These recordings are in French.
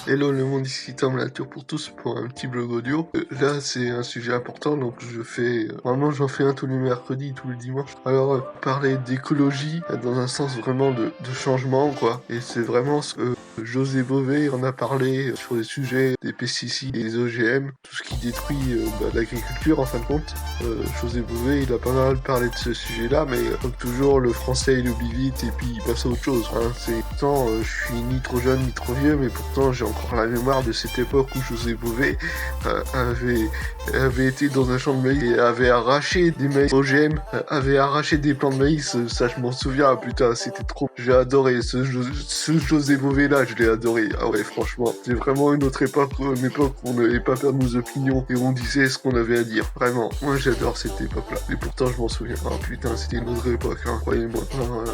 Hello le monde, ici Tom, la nature pour tous, pour un petit blog audio. Là c'est un sujet important, donc vraiment j'en fais un tous les mercredis, tous les dimanches. Alors parler d'écologie dans un sens vraiment de changement quoi. Et c'est vraiment ce que José Bové en a parlé sur les sujets des pesticides, des OGM, tout ce qui détruit l'agriculture en fin de compte. José Bové il a pas mal parlé de ce sujet là, mais comme toujours le français il oublie vite et puis il passe à autre chose. Hein. Pourtant je suis ni trop jeune ni trop vieux, mais pourtant j'ai encore la mémoire de cette époque où José Bové avait été dans un champ de maïs et avait arraché des maïs OGM, avait arraché des plants de maïs, ça je m'en souviens, putain c'était trop. J'ai adoré ce José Bové là, je l'ai adoré. Ah ouais franchement, c'est vraiment une autre époque, une époque où on n'avait pas peur de nos opinions et où on disait ce qu'on avait à dire. Vraiment, moi j'adore cette époque là. Et pourtant je m'en souviens. Ah putain c'était une autre époque, hein, croyez-moi.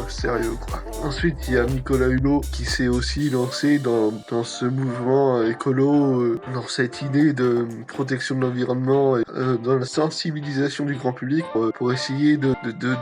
Sérieux quoi. Ensuite il y a Nicolas Hulot qui s'est aussi lancé dans ce mouvement écolo, dans cette idée de protection de l'environnement, dans la sensibilisation du grand public pour essayer de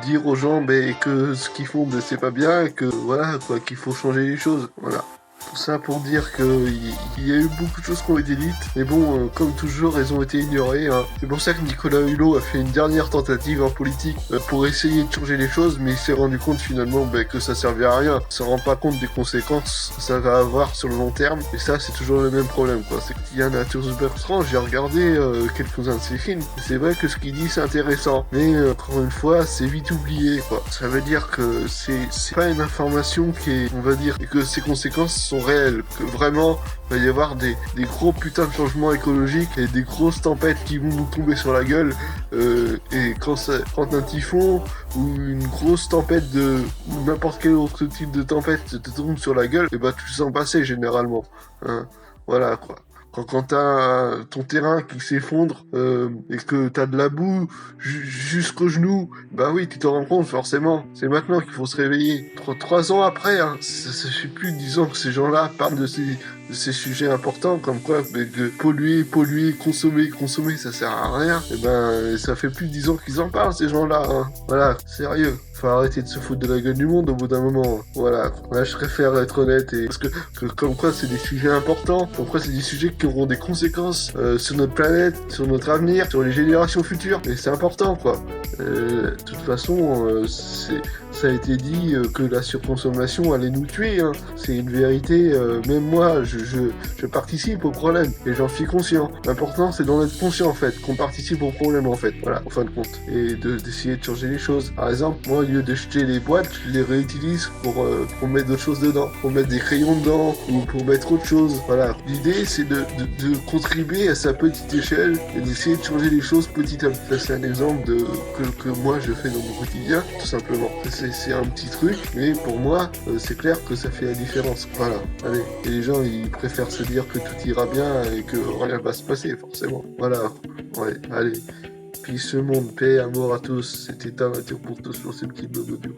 dire aux gens que ce qu'ils font c'est pas bien et que voilà quoi, qu'il faut changer les choses. Voilà. Tout ça pour dire qu'il y a eu beaucoup de choses qui ont été dites, mais bon, comme toujours, elles ont été ignorées. Hein. C'est pour ça que Nicolas Hulot a fait une dernière tentative en politique pour essayer de changer les choses, mais il s'est rendu compte finalement que ça servait à rien. Il se rend pas compte des conséquences que ça va avoir sur le long terme, et ça c'est toujours le même problème quoi. C'est qu'il y a Arthur Bertrand, j'ai regardé quelques-uns de ses films, et c'est vrai que ce qu'il dit c'est intéressant, mais encore une fois c'est vite oublié quoi. Ça veut dire que c'est pas une information qui est, on va dire, et que ses conséquences sont réelles, que vraiment il va y avoir des gros putains de changements écologiques et des grosses tempêtes qui vont nous tomber sur la gueule, et quand un typhon ou une grosse tempête ou n'importe quel autre type de tempête te tombe sur la gueule, et bah tu sens passer généralement, hein. Voilà quoi. Quand t'as ton terrain qui s'effondre et que t'as de la boue jusqu'aux genoux, bah oui, tu t'en rends compte forcément. C'est maintenant qu'il faut se réveiller. 3 ans après, hein, ça fait plus de 10 ans que ces gens-là parlent de ces sujets importants, comme quoi que polluer, consommer, ça sert à rien. Et ben, ça fait plus de 10 ans qu'ils en parlent, ces gens-là. Hein. Voilà, sérieux. Faut arrêter de se foutre de la gueule du monde au bout d'un moment. Voilà. Là, je préfère être honnête parce que comme quoi c'est des sujets importants, comme quoi c'est des sujets qui auront des conséquences sur notre planète, sur notre avenir, sur les générations futures. Et c'est important, quoi. De toute façon, ça a été dit que la surconsommation allait nous tuer. Hein. C'est une vérité. Même moi, je participe au problème et j'en suis conscient. L'important, c'est d'en être conscient en fait, qu'on participe au problème en fait. Voilà, en fin de compte, et d'essayer de changer les choses. Par exemple, moi, au lieu de jeter les boîtes, je les réutilise pour mettre d'autres choses dedans, pour mettre des crayons dedans ou pour mettre autre chose. Voilà. L'idée, c'est de contribuer à sa petite échelle et d'essayer de changer les choses petit à petit. Ça, c'est un exemple que moi je fais dans mon quotidien, tout simplement. C'est un petit truc, mais pour moi, c'est clair que ça fait la différence. Voilà. Allez. Et les gens, ils préfèrent se dire que tout ira bien et que rien va se passer, forcément. Voilà. Ouais. Allez. Puis ce monde, paix, amour à tous. C'était un nature pour tous sur ce petit blog audio.